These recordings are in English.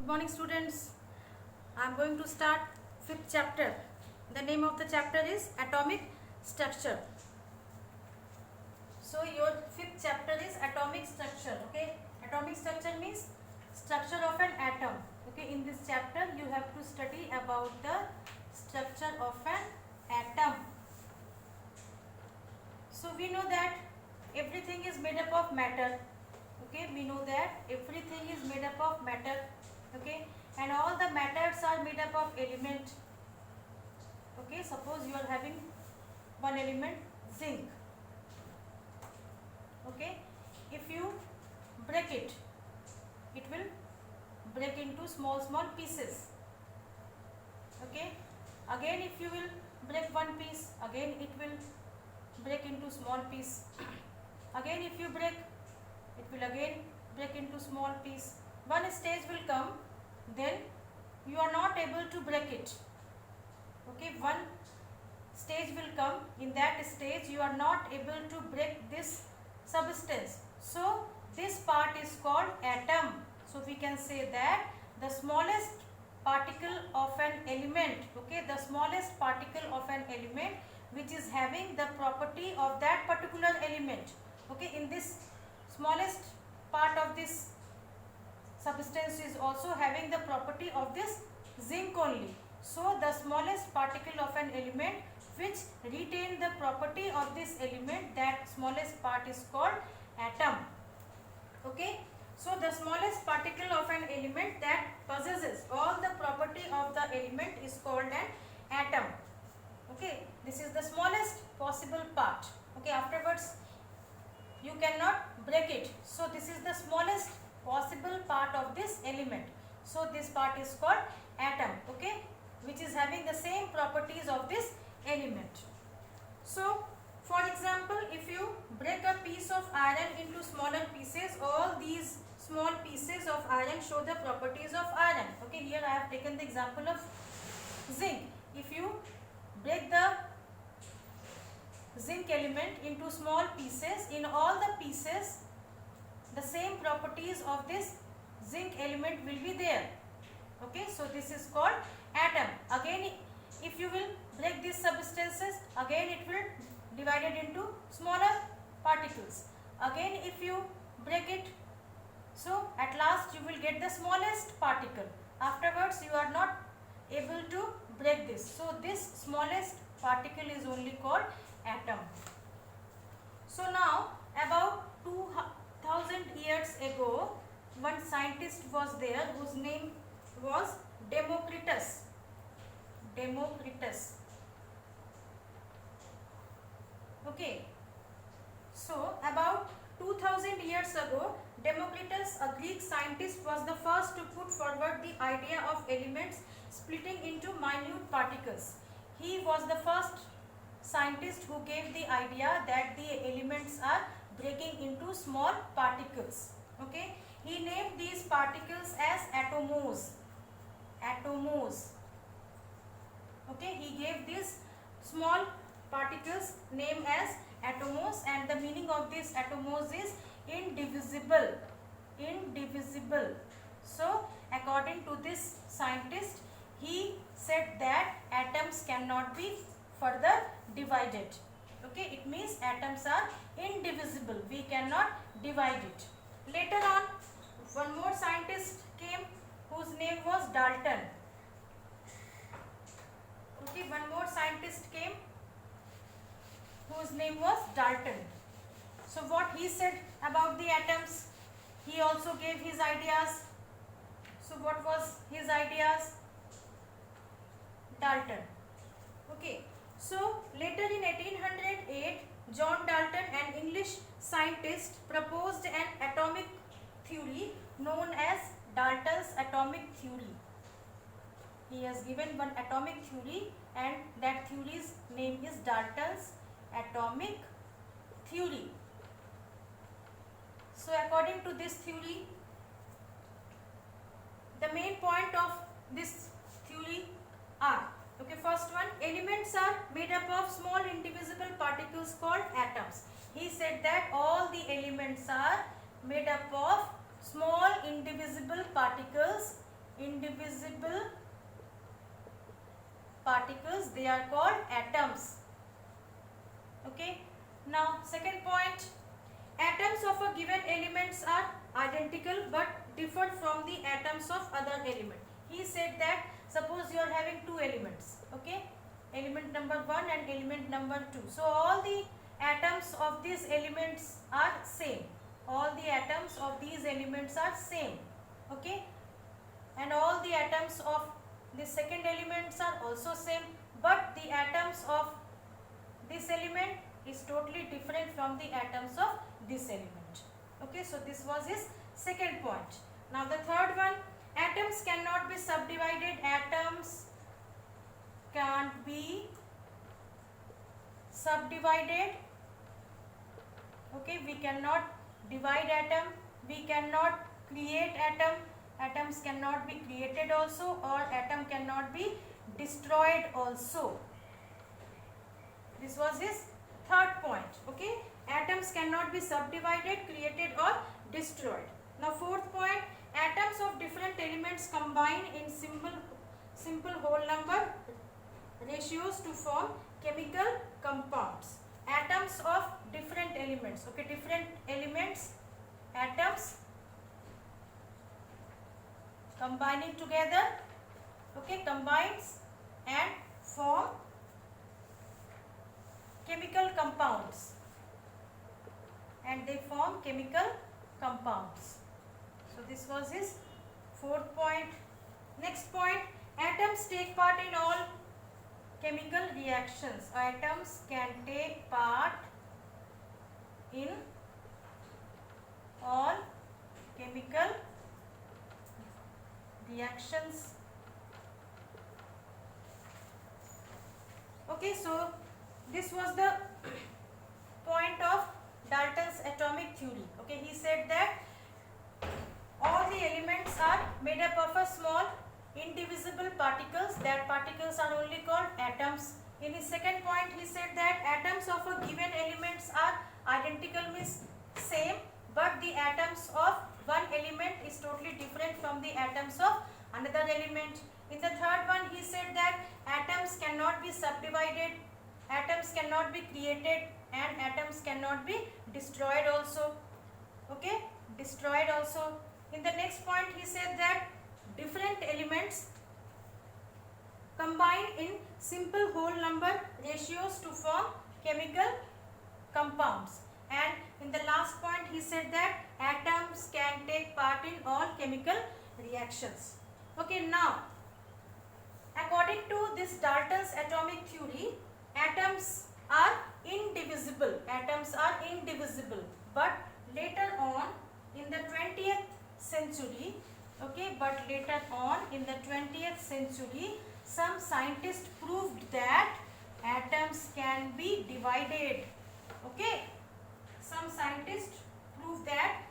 morning, students. I am going to start fifth chapter. The name of the chapter is atomic structure. So your fifth chapter is atomic structure. Okay, atomic structure means structure of an atom. Okay, in this chapter you have to study about the structure of an atom. So we know that everything is made up of matter. Okay, we know that everything is made up of matter. Okay, and all the matters are made up of element. Okay, suppose you are having one element, zinc. Okay, if you break it, it will break into small pieces. Okay, again if you will break one piece, again it will break into small piece. Again if you break, it will again break into small piece. One stage will come, then you are not able to break it. Okay, one stage will come, in that stage you are not able to break this substance. So this part is called atom. So we can say that the smallest particle of an element, okay, the smallest particle of an element which is having the property of that particular element. Okay, in this smallest part of this substance is also having the property of this zinc only. So the smallest particle of an element which retain the property of this element, that smallest part is called atom. Okay, so the smallest particle of an element that possesses all the property of the element is called an atom. Okay, this is the smallest possible part. Okay, afterwards you cannot break it. So this is the smallest possible part of this element. So this part is called atom. Okay, which is having the same properties of this element. So for example, if you break a piece of iron into smaller pieces, all these small pieces of iron show the properties of iron. Okay, here I have taken the example of zinc. If you break the zinc element into small pieces, in all the pieces the same properties of this zinc element will be there. Okay, so this is called atom. Again if you will break these substances, again it will divided into smaller particles. Again if you break it, so at last you will get the smallest particle. Afterwards you are not able to break this. So this smallest particle is only called atom. So now about 2000 years ago, one scientist was there whose name was Democritus. Okay, so about 2000 years ago, Democritus, a Greek scientist, was the first to put forward the idea of elements splitting into minute particles. He was the first scientist who gave the idea that the elements are breaking into small particles. Okay, he named these particles as atomos. Okay, he gave these small particles name as atomos, and the meaning of this atomos is indivisible. So according to this scientist, he said that atoms cannot be further divided. Okay, it means atoms are indivisible, we cannot divide it. Later on, one more scientist came whose name was Dalton. Okay, one more scientist came whose name was Dalton. So what he said about the atoms, he also gave his ideas. So what was his ideas? Dalton. Okay, so later in 1808, John Dalton, an English scientist, proposed an atomic theory known as Dalton's atomic theory. He has given one atomic theory, and that theory's name is Dalton's atomic theory. So according to this theory, the main point of this theory are, okay, first one, elements are made up of small indivisible particles called atoms. He said that all the elements are made up of small indivisible particles indivisible particles, they are called atoms. Okay. Now second point, atoms of a given elements are identical but differ from the atoms of other element. He said that suppose you are having two elements, okay, element number 1 and element number 2. So all the atoms of these elements are same. All the atoms of these elements are same, okay, and all the atoms of the second elements are also same, but the atoms of this element is totally different from the atoms of this element. Okay, so this was his second point. Now the third one, atoms cannot be subdivided. Atoms can't be subdivided. Okay, we cannot divide atom, we cannot create atom, atoms cannot be created also, or atom cannot be destroyed also. This was his third point. Okay, atoms cannot be subdivided, created or destroyed. Now fourth point, atoms of different elements combine in simple whole number ratios to form chemical compounds. Atoms of different elements, okay, different elements, atoms combining together, okay, combines and form chemical compounds, and they form chemical compounds. So this was his fourth point. Next point, atoms take part in all chemical reactions. Atoms can take part in all chemical reactions. Okay, so this was the point of Dalton's atomic theory. Okay, he said that all the elements are made up of a small indivisible particles. That particles are only called atoms. In his second point, he said that atoms of a given elements are identical, means same, but the atoms of one element is totally different from the atoms of another element. In the third one, he said that atoms cannot be subdivided, atoms cannot be created, and atoms cannot be destroyed also. Okay, destroyed also. In the next point, he said that different elements combine in simple whole number ratios to form chemical compounds. And in the last point, he said that atoms can take part in all chemical reactions. Okay, now according to this Dalton's atomic theory, atoms are indivisible. Atoms are indivisible. But later on in the 20th century, okay, but later on in the 20th century, some scientists proved that atoms can be divided. Okay, some scientists proved that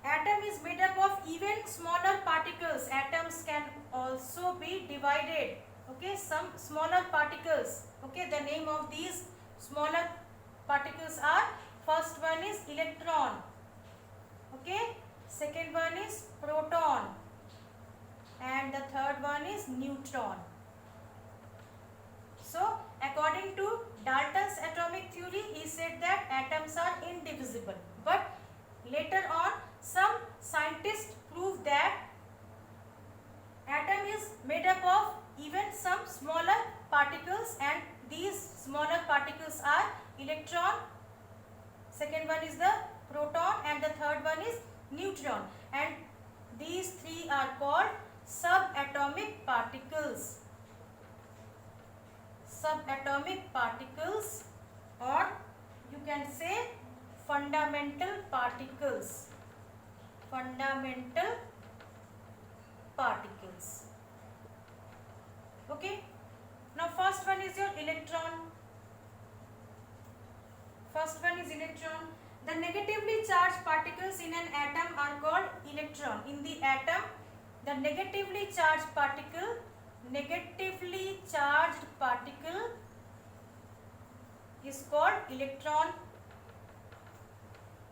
atom is made up of even smaller particles. Atoms can also be divided. Okay, some smaller particles. Okay, the name of these smaller particles are, first one is electron. Okay, second one is proton, and the third one is neutron. So according to Dalton's atomic theory, he said that atoms are indivisible. But later on, some scientists proved that atom is made up of even some smaller particles, and these smaller particles are electron, second one is the proton, and the third one is neutron, and these three are called subatomic particles. Subatomic particles, or you can say fundamental particles. Fundamental particles. Okay, now first one is your electron. First one is electron. The negatively charged particles in an atom are called electron. In the atom, the negatively charged particle is called electron.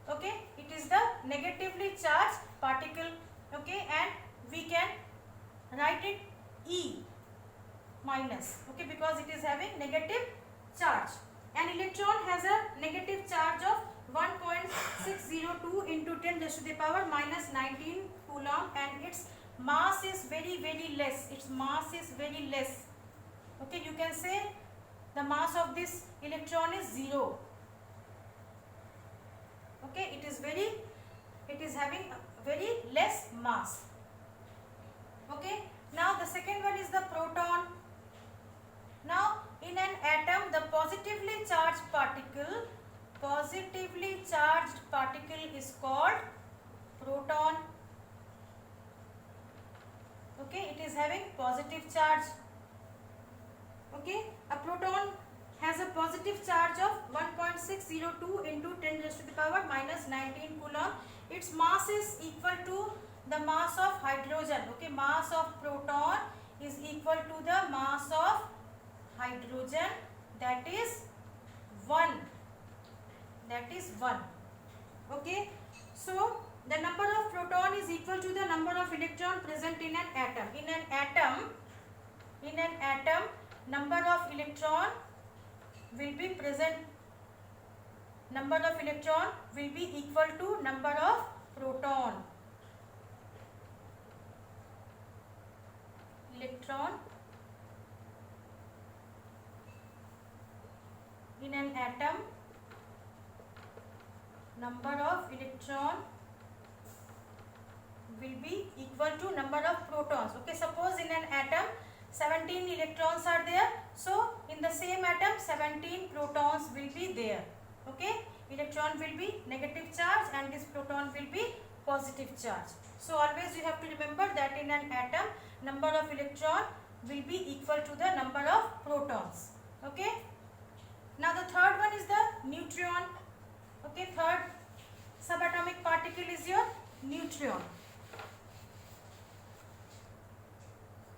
Okay, it is the negatively charged particle. Okay, and we can minus, okay, because it is having negative charge. An electron has a negative charge of 1.602 into 10 raised to the power minus 19 coulomb, and its mass is very less. Its mass is very less. Okay, you can say the mass of this electron is 0. Okay, it is having very less mass. Okay, now the second one is the proton. Now in an atom, the positively charged particle is called proton. Okay, it is having positive charge. Okay, a proton has a positive charge of 1.602 into 10 raised to the power minus 19 coulomb. Its mass is equal to the mass of hydrogen. Okay, mass of proton is equal to the mass of hydrogen, that is 1. Okay, so the number of proton is equal to the number of electron present in an atom. In an atom, number of electron will be present. Number of electron will be equal to number of proton. Electron in an atom, number of electron will be equal to number of protons. Okay, suppose in an atom 17 electrons are there, so in the same atom 17 protons will be there. Okay, electron will be negative charge and this proton will be positive charge. So always you have to remember that in an atom, number of electron will be equal to the number of protons. Okay, now the third one is the neutron. Okay, third subatomic particle is your neutron.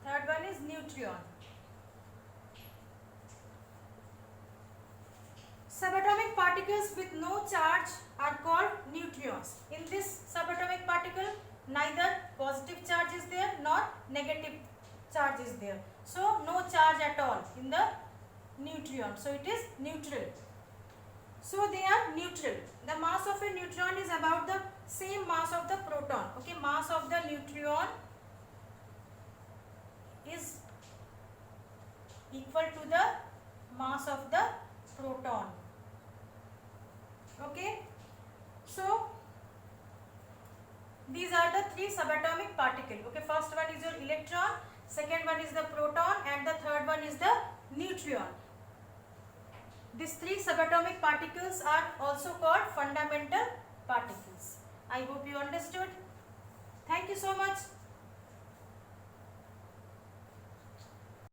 Third one is neutron. Subatomic particles with no charge are called neutrons. In this subatomic particle, neither positive charge is there nor negative charge is there. So no charge at all in the neutron. So it is neutral. So they are neutral. The mass of a neutron is about the same mass of the proton. Okay, mass of the neutron is equal to the mass of the proton. Okay, so these are the three subatomic particles. Okay, first one is your electron, second one is the proton, and the third one is the neutron. These three subatomic particles are also called fundamental particles. I hope you understood. Thank you so much.